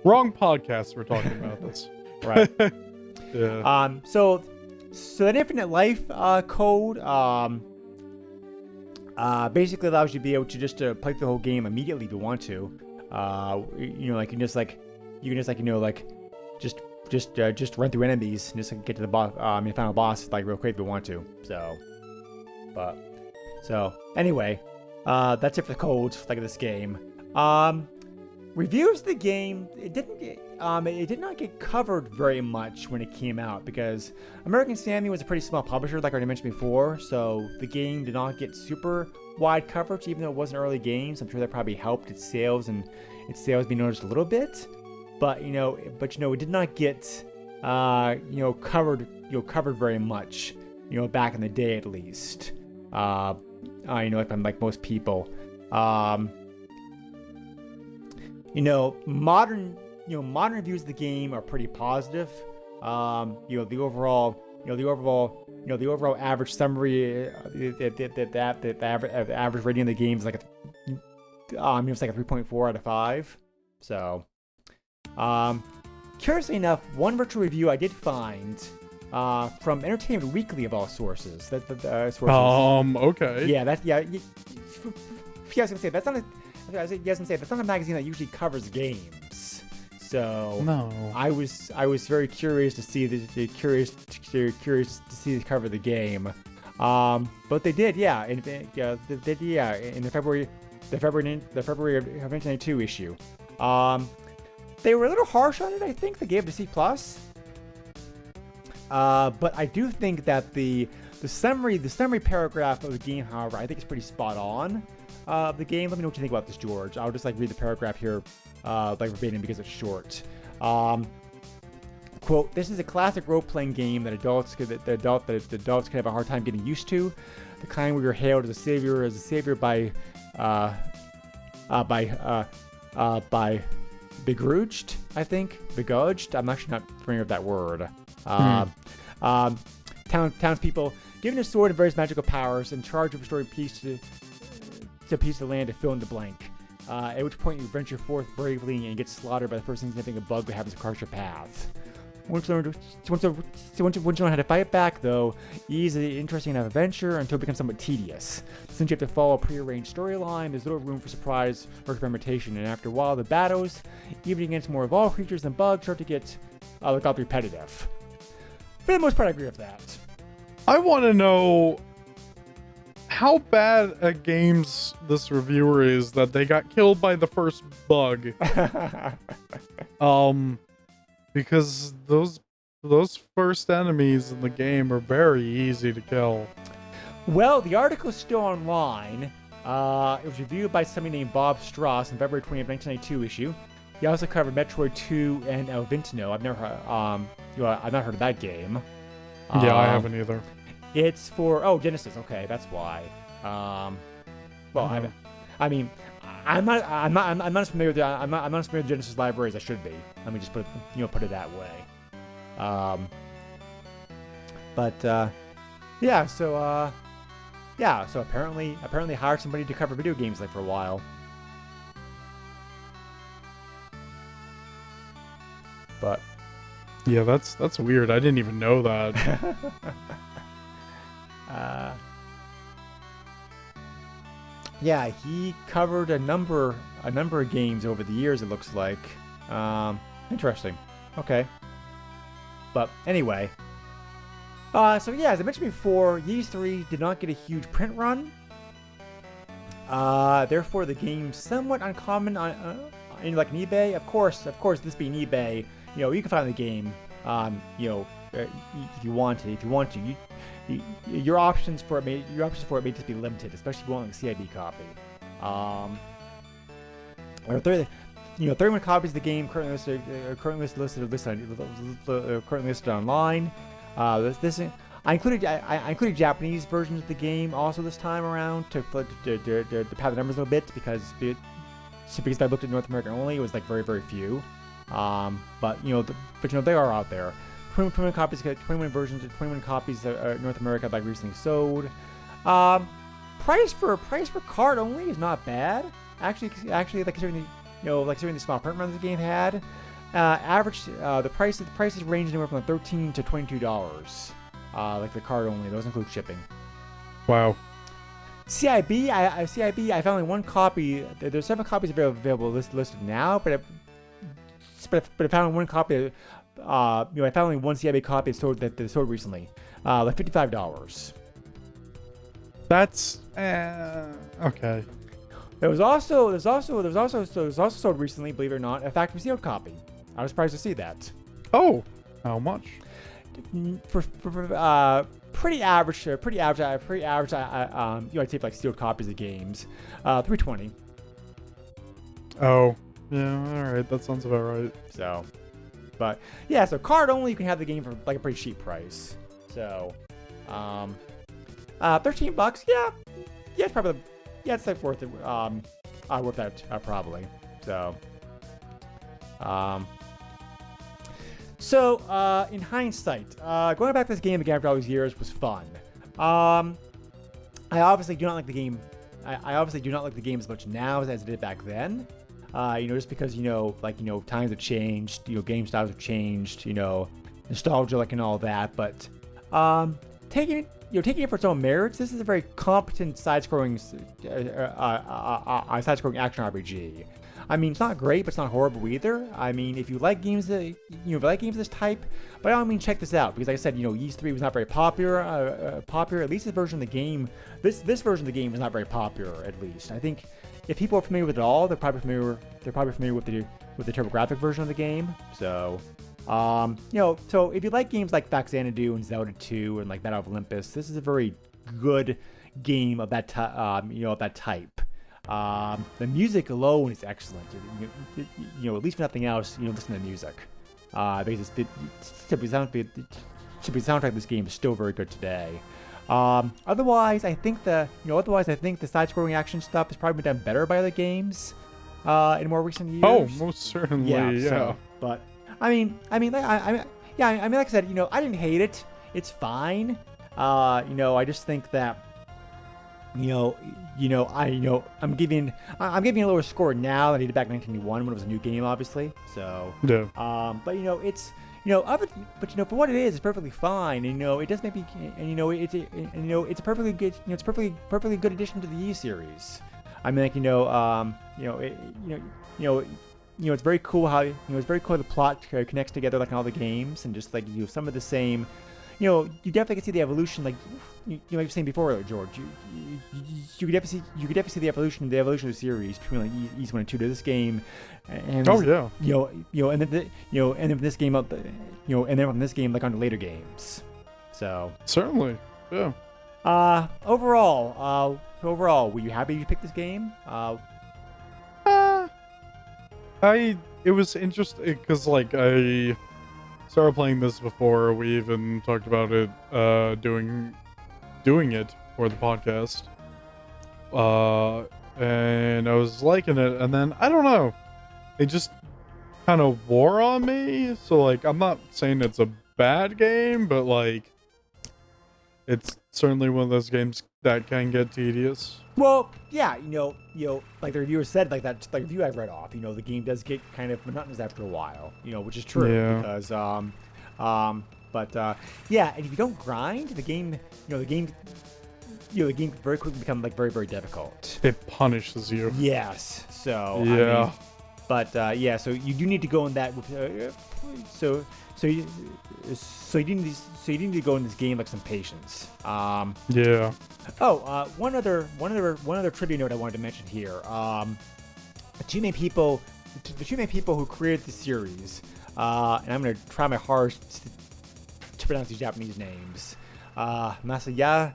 wrong podcast. We're talking about this. Right. Yeah. So that infinite life code basically allows you to be able to just play the whole game immediately if you want to. You can just run through enemies and just get to the boss, final boss real quick if you want to. So anyway, that's it for the codes of this game. Reviews of the game, it did not get covered very much when it came out, because American Samuel was a pretty small publisher, like I already mentioned before, so the game did not get super wide coverage, even though it was an early game. So I'm sure that probably helped its sales be noticed a little bit. But it did not get covered very much, back in the day at least. Like most people. Modern reviews of the game are pretty positive. The overall average summary, the average rating of the game is it's like a 3.4 out of 5. So, curiously enough, one virtual review I did find from Entertainment Weekly of all sources. Okay. Yeah, that's I was gonna say that's not a magazine that usually covers games. So no, I was very curious to see curious to see the cover of the game. But they did, in the February of 1992 issue. They were a little harsh on it, I think. They gave it a C+. But I do think that the summary paragraph of the game, however, I think is pretty spot on. The game. Let me know what you think about this, George. I'll just read the paragraph here, verbatim because it's short. Quote: "This is a classic role-playing game that adults could have a hard time getting used to. The kind where you're hailed as a savior by begrudged, I think. Begrudged. I'm actually not familiar with that word. Townspeople given a sword and various magical powers, in charge of restoring peace to piece of land to fill in the blank. At which point you venture forth bravely and get slaughtered by the first significant bug that happens across your path. Once you learn how to fight back, though, it is an interesting enough adventure until it becomes somewhat tedious. Since you have to follow a prearranged storyline, there's little room for surprise or experimentation, and after a while, the battles, even against more evolved creatures than bugs, start to get repetitive. For the most part, I agree with that. I want to know how bad at games this reviewer is that they got killed by the first bug. Because those first enemies in the game are very easy to kill. Well, the article's still online. It was reviewed by somebody named Bob Strauss in February 20th, 1992 issue. He also covered Metroid 2 and El Vintino. I've not heard of that game. Yeah, I haven't either. It's for Genesis. Okay, that's why. Well, I mean, I'm not as familiar with I'm not as familiar with Genesis library as I should be. Let me just put it that way. Yeah. So apparently hired somebody to cover video games like for a while. But yeah, that's weird. I didn't even know that. Yeah, he covered a number of games over the years. It looks like. Interesting. Okay. But anyway. So yeah, as I mentioned before, Ys 3 did not get a huge print run. Therefore, the game's somewhat uncommon on like an eBay. Of course, this being eBay, you can find the game. If you want to. Your options for it may just be limited, especially if you want a CIB copy. 31 copies of the game currently listed online. I included Japanese versions of the game also this time around to pad the numbers a little bit because if I looked at North America only, it was like very, very few. But they are out there. 21 copies North America like recently sold. Price for card only is not bad. Actually, like considering the small print runs the game had. The prices range anywhere from $13 to $22. Like the card only, those include shipping. Wow. CIB, I found only one copy. There's 7 copies available listed now, but I found one copy. I found only one CIB copy that sold recently, like $55. That's okay. There was also sold recently, believe it or not, a factory sealed copy. I was surprised to see that. Oh, how much? For pretty average. I'd say like sealed copies of games, $320. Oh, yeah, all right, that sounds about right. So, but yeah, so card only, you can have the game for like a pretty cheap price. So, $13. Yeah, it's probably it's like worth it. Worth that probably. So, in hindsight, going back to this game again after all these years was fun. I obviously do not like the game. I obviously do not like the game as much now as I did back then. Just because times have changed. Game styles have changed. Nostalgia, and all that. But taking it for its own merits, this is a very competent side-scrolling action RPG. I mean, it's not great, but it's not horrible either. I mean, if you like games of this type, by all means, check this out. Because like I said, Ys 3 was not very popular. At least this version of the game, this version of the game is not very popular. At least I think if people are familiar with it all, they're probably familiar with the TurboGrafx version of the game. So, so if you like games like Xanadu and Zelda 2 and like Battle of Olympus, this is a very good game of that type. The music alone is excellent. At least if nothing else, listen to the music. Because the soundtrack of this game is still very good today. Otherwise, I think the side-scrolling action stuff has probably been done better by other games in more recent years. Oh, most certainly, yeah. So, but I mean, like I said, I didn't hate it. It's fine. I just think that. I'm giving a lower score now than I did back in 1991 when it was a new game, obviously. So, yeah. But it's for what it is, it's perfectly fine. And, it does make me, it's a perfectly good, it's perfectly good addition to the Ys series. I mean, it's very cool how the plot connects together like in all the games, and just like some of the same. You definitely can see the evolution, like you were saying before, George. You could definitely see the evolution of the series between like Ys 1 and 2 to this game, and and then this game from this game like on the later games. So certainly, yeah. Overall, were you happy you picked this game? It was interesting because I started playing this before we even talked about it doing doing it for the podcast. And I was liking it, and then I don't know, it just kind of wore on me. So like, I'm not saying it's a bad game, but like, it's certainly one of those games that can get tedious. Well, yeah, like the reviewer said, like that, like review I read off, the game does get kind of monotonous after a while, which is true because, yeah, and if you don't grind, the game very quickly become like very, very difficult. It punishes you. Yes. So yeah. Yeah. So you do need to go in that with, so you need to go in this game like some patience. Yeah. Oh, one other trivia note I wanted to mention here. The two main people who created the series, and I'm gonna try my hardest to pronounce these Japanese names. Masaya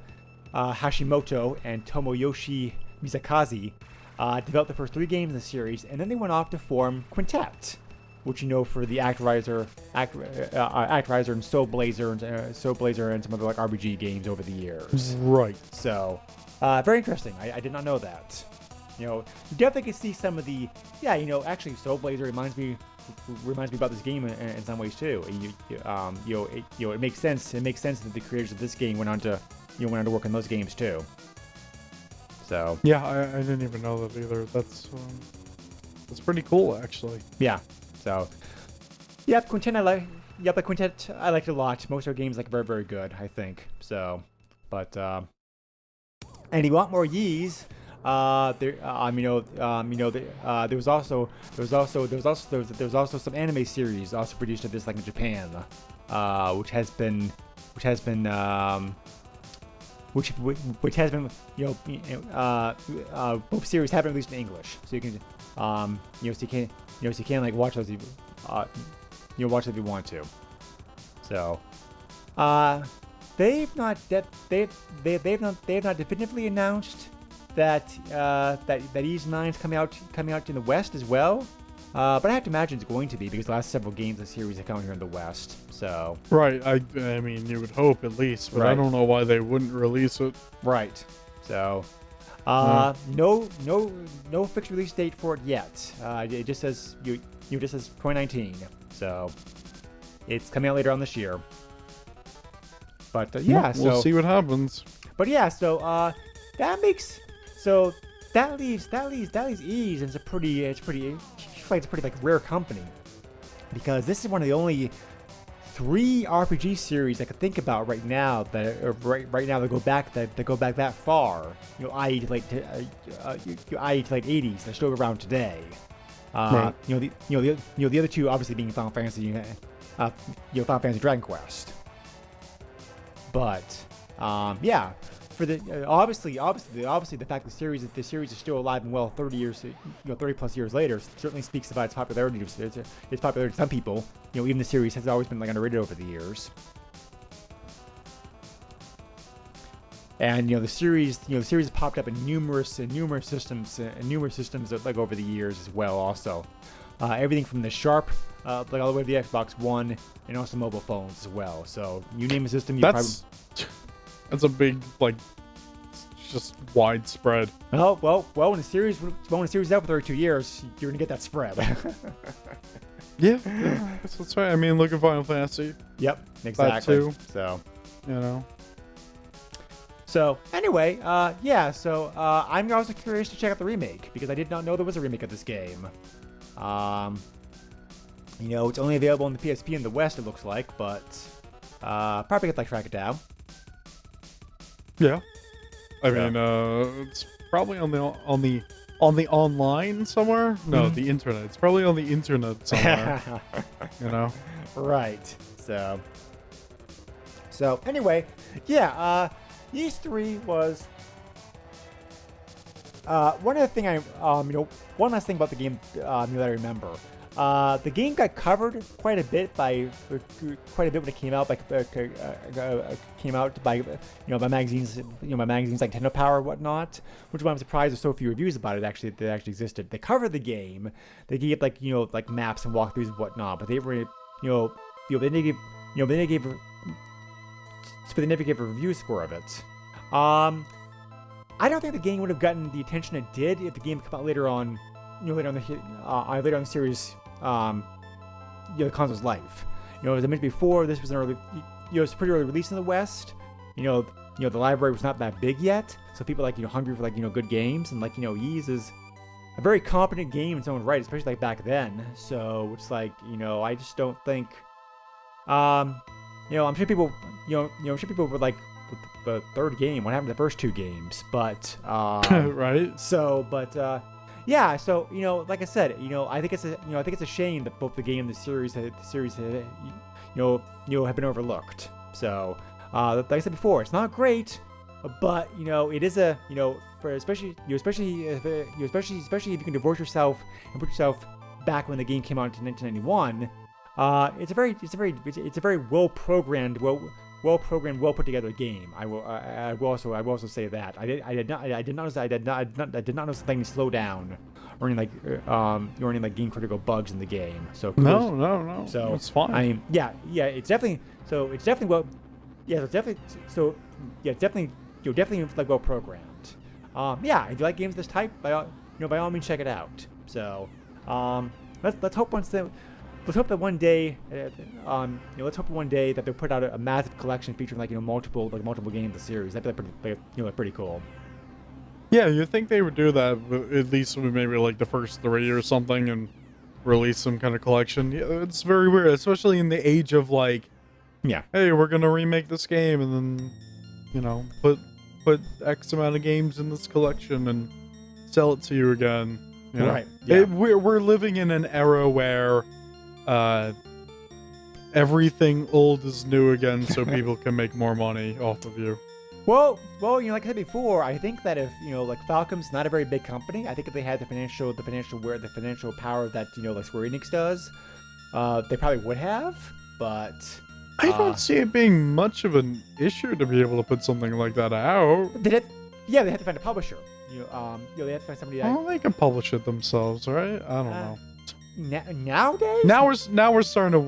Hashimoto and Tomoyoshi Misakaze developed the first 3 games in the series, and then they went off to form Quintet, which for the Actraiser and Soul Blazer and some other like RPG games over the years. Right. So, very interesting. I did not know that. You definitely can see some of the actually Soul Blazer reminds me about this game in some ways too. It makes sense. It makes sense that the creators of this game went on to work on those games too. So yeah, I didn't even know that either. That's pretty cool actually. Yeah. So yep, Quintet I liked it a lot. Most of our games very, very good, I think. So, but and you want more Yees? There was also some anime series also produced of this in Japan, which has been both series have been released in English, so you can you can watch those if watch if you want to. So they've not definitively announced that Ys 9's coming out in the West as well. But I have to imagine it's going to be because the last several games of the series have come here in the West. So right, I mean you would hope at least, but right. I don't know why they wouldn't release it. Right. So no fixed release date for it yet. It just says just says 2019. So it's coming out later on this year. But we'll see what happens. But yeah, so that leaves Ys as a pretty rare company, because this is one of the only 3 RPG series I could think about right now that go back that far. I.e. to late 80s. They're still around today. Right. The other 2 obviously being Final Fantasy, Final Fantasy Dragon Quest. But yeah. For the obviously the fact the series is still alive and well 30 plus years later certainly speaks about its popularity. Its popularity to some people. Even the series has always been underrated over the years. And the series has popped up in numerous systems over the years as well. Also, everything from the Sharp all the way to the Xbox One and also mobile phones as well. So you name a system, That's a big just widespread. Oh well, when the series is out for 32 years, you're gonna get that spread. Yeah, that's right. I mean, look at Final Fantasy. Yep, exactly. That too. So So anyway, So I'm also curious to check out the remake because I did not know there was a remake of this game. It's only available on the PSP in the West, it looks like, but probably could track it down. Yeah, I mean, it's probably on the online somewhere. No, the internet. It's probably on the internet somewhere. Right. So anyway, Ys 3 was one other thing one last thing about the game that I remember. The game got covered quite a bit when it came out by magazines, by magazines like Nintendo Power and whatnot. Which is why I'm surprised there's so few reviews about it that actually existed. They covered the game. They gave maps and walkthroughs and whatnot, but they were they never gave a review score of it. I don't think the game would have gotten the attention it did if the game had come out later on, later on the series, the console's life. As I mentioned before, this was an early, it's a pretty early release in the West. The library was not that big yet, so people hungry for good games, and Ys is a very competent game in its own right, especially back then. So it's I just don't think, I'm sure people, I'm sure people were with the third game, what happened to the first two games, but right. So, but yeah, so like I said, I think it's a shame that both the game and the series have been overlooked. So, like I said before, it's not great, but it is a for especially if you can divorce yourself and put yourself back when the game came out in 1991. It's a very well programmed, well put together game. I will also say that I did not notice things slow down or any game critical bugs in the game. So no. So it's fine. I mean, it's definitely well programmed. If you like games of this type, by all means check it out. So let's hope that one day, that they'll put out a massive collection featuring multiple games of the series. That'd be pretty cool. Yeah, you think they would do that at least with maybe the first 3 or something, and release some kind of collection. Yeah, it's very weird, especially in the age of hey, we're gonna remake this game and then put X amount of games in this collection and sell it to you again. Right. Yeah. We're living in an era where everything old is new again, so people can make more money off of you. Well, like I said before, I think that if Falcom's not a very big company, I think if they had the financial power that Square Enix does, they probably would have. But I don't see it being much of an issue to be able to put something like that out. They have to find a publisher. They have to find somebody. Well, they can publish it themselves, right? I don't know. Nowadays? Now we're starting to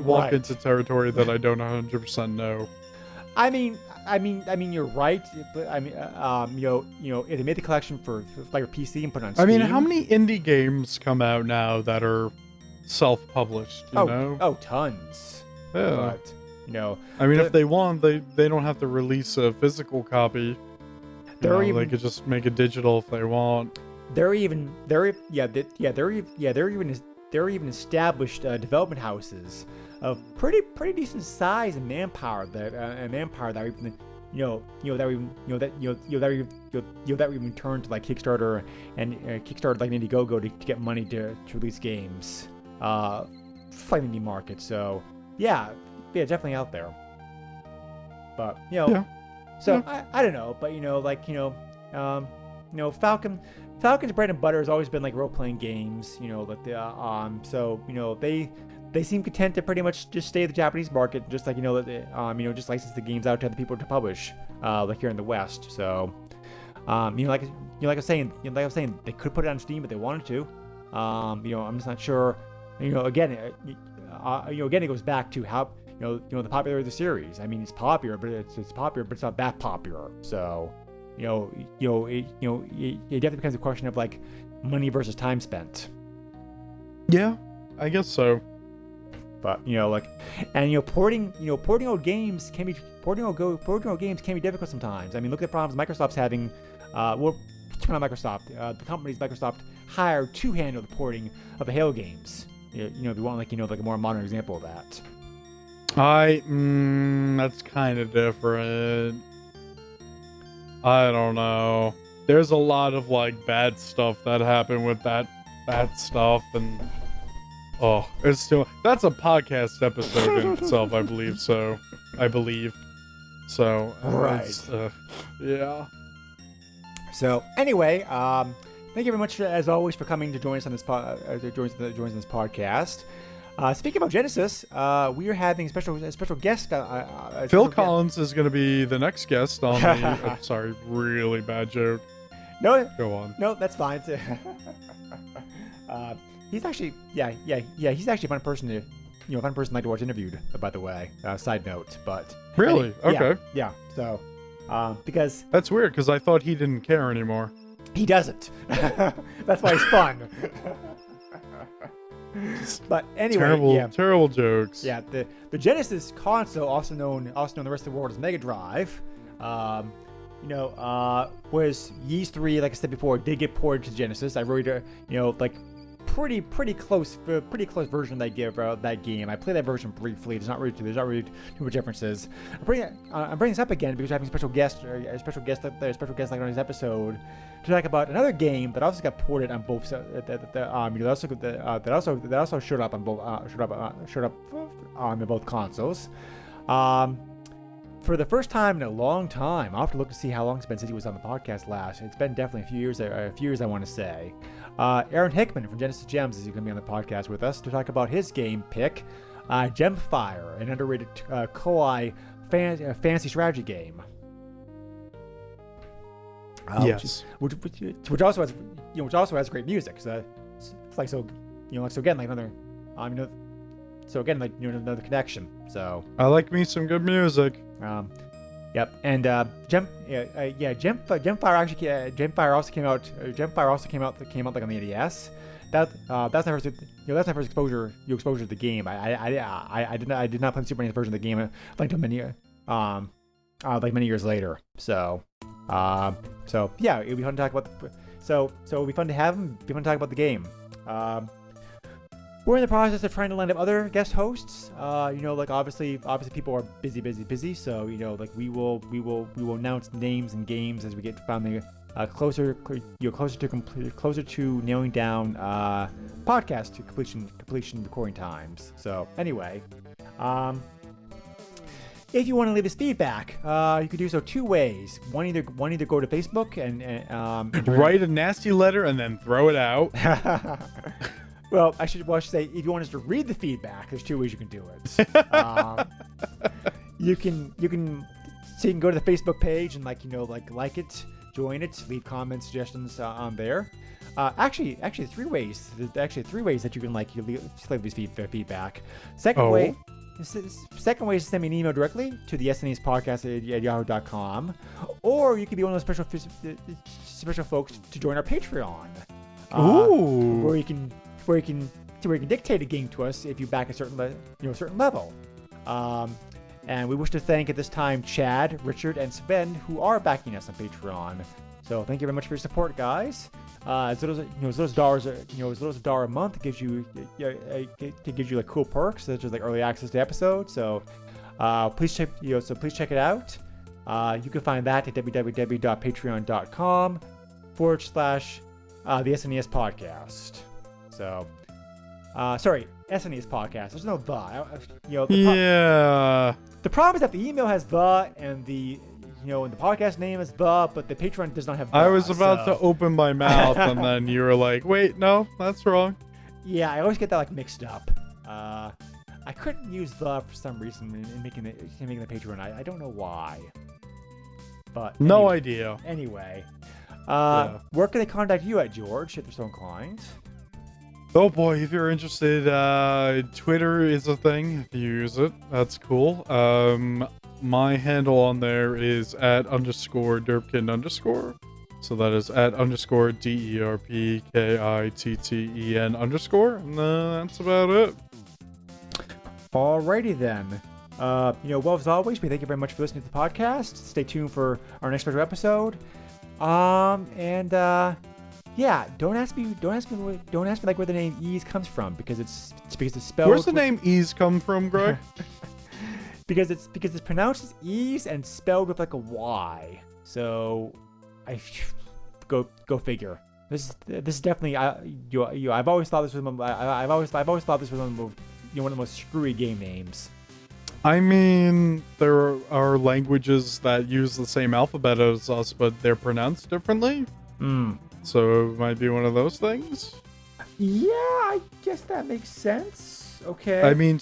walk into territory that I don't 100% know. I mean, you're right, but I mean, if they made the collection for your PC and put it on Steam. I mean, how many indie games come out now that are self-published? You know? Oh, tons. Yeah. But, I mean, if they want, they don't have to release a physical copy. They could just make it digital if they want. There are even established development houses of pretty decent size and manpower that are even that we even turn to Kickstarter and Kickstarter Indiegogo to get money to release games, fight indie market. So yeah, definitely out there. But I don't know, but Falcon's bread and butter has always been role-playing games, so they seem content to pretty much just stay in the Japanese market, just just license the games out to other people to publish, here in the West. So, like I was saying, they could put it on Steam if they wanted to. I'm just not sure. Again, it goes back to how the popularity of the series. I mean, it's popular, but it's popular, but it's not that popular. So, it definitely becomes a question of money versus time spent. Yeah, I guess so. But porting old games can be difficult sometimes. I mean, look at the problems Microsoft's having. Not Microsoft. The companies Microsoft hired to handle the porting of the Halo games. If you want a more modern example of that. That's kind of different. I don't know. There's a lot of bad stuff that happened with that stuff, and that's a podcast episode in itself, I believe. So, right. Yeah. So anyway, thank you very much as always for coming to join us on this podcast. Speaking about Genesis, we are having a special guest. Phil Collins is going to be the next guest on the. I'm sorry, really bad joke. No, go on. No, that's fine. He's actually, he's actually a fun person to, fun person like to watch interviewed. By the way, side note, but really, okay, yeah. So, Because That's weird, because I thought he didn't care anymore. he doesn't. That's why he's fun. But anyway, Terrible jokes. Yeah, the Genesis console, also known the rest of the world as Mega Drive, was Ys 3, like I said before, did get ported to Genesis. I wrote pretty close version of that game. I played that version briefly. There's not really too much differences. I'm bringing this up again because we're having a special guest like on this episode to talk about another game that also got ported on both that also showed up on both consoles. For the first time in a long time, I'll have to look to see how long it's been since he was on the podcast last. It's been definitely a few years, I want to say. Aaron Hickman from Genesis Gems is going to be on the podcast with us to talk about his game pick, Gemfire, an underrated Koei fantasy strategy game. Yes. Which also has great music. So it's like another another connection. So I like me some good music. Yep, and Gemfire also came out like on the NES. That's my first exposure to the game. I did not play the Super NES version of the game like many years later. So yeah, it'll be fun to talk about. So it'll be fun to have him. Be fun to talk about the game. We're in the process of trying to line up other guest hosts. Obviously people are busy. So we will announce names and games as we get finally closer to nailing down podcast to completion recording times. So anyway, if you want to leave us feedback, you can do so two ways. One either go to Facebook and write a nasty letter and then throw it out. Well, I should say, if you want us to read the feedback, there's two ways you can do it. You can go to the Facebook page and like it, join it, leave comments, suggestions on there. Actually, three ways. There's actually three ways that you can leave this feedback. Second way is to send me an email directly to the SNES podcast at yahoo.com, or you can be one of those special folks to join our Patreon. Where you can dictate a game to us if you back a certain level. And we wish to thank at this time Chad, Richard, and Sven, who are backing us on Patreon. So thank you very much for your support, guys. As little as $1 a month gives you like cool perks such as like early access to episodes. So please check it out. You can find that at www.patreon.com/the SNES podcast. So, sorry, SNES podcast. There's no the. The problem is that the email has the, and the podcast name is the, but the Patreon does not have the. I was about to open my mouth, and then you were like, "Wait, no, that's wrong." Yeah, I always get that mixed up. I couldn't use the for some reason in making the Patreon. I don't know why. But no idea. Anyway, where can they contact you at, George, if they're so inclined? Oh boy, if you're interested, Twitter is a thing. If you use it, that's cool. My handle on there is @_Derpkin_. So that is @_DERPKITTEN_. And that's about it. Alrighty then. Well, as always, we thank you very much for listening to the podcast. Stay tuned for our next special episode. Yeah, don't ask me like where the name Ease comes from because it's spelled. Where's the name Ease come from, Greg? because it's pronounced as Ease and spelled with like a Y. So, go figure. This is definitely I've always thought this was one of the most screwy game names. I mean, there are languages that use the same alphabet as us, but they're pronounced differently. So it might be one of those things. Yeah, I guess that makes sense. Okay. I mean,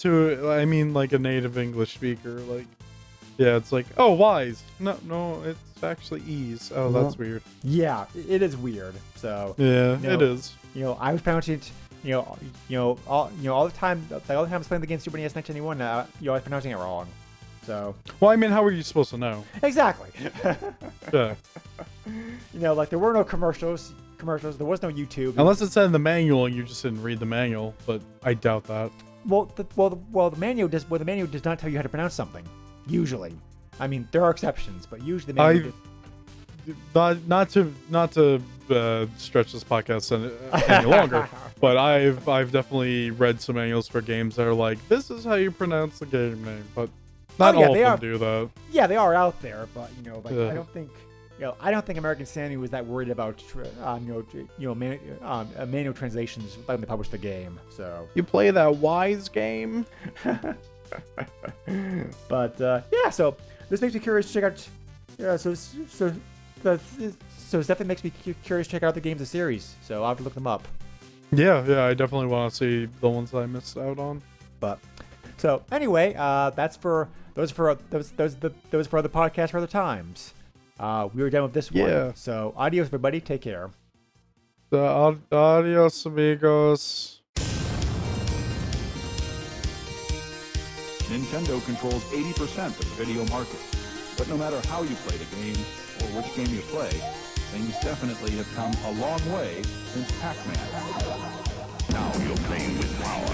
like a native English speaker, like, yeah, it's like, oh, wise. No, it's actually ease. Oh, that's weird. Yeah, it is weird. So yeah, it is. I was pronouncing it. All the time. Like all the time I was playing the game Super NES 1991. I was pronouncing it wrong. So. Well, I mean, how were you supposed to know? Exactly. Yeah. Like there were no commercials. There was no YouTube. Unless it said in the manual and you just didn't read the manual, but I doubt that. The manual does. Well, the manual does not tell you how to pronounce something. Usually, I mean, there are exceptions, but usually the manual. Not to stretch this podcast any longer, but I've definitely read some manuals for games that are like, this is how you pronounce the game name, but not all of them do that. Yeah, they are out there, but I don't think. I don't think American Sammy was that worried about manual translations when they published the game. So you play that Wise game, but so this makes me curious to check out. So it definitely makes me curious to check out the games of the series. So I'll have to look them up. Yeah, I definitely want to see the ones I missed out on. But so anyway, that's for those for other podcasts for other times. We were done with this one. Yeah. So adios, everybody. Take care. Adios, amigos. Nintendo controls 80% of the video market. But no matter how you play the game, or which game you play, things definitely have come a long way since Pac-Man. Now you're playing with power.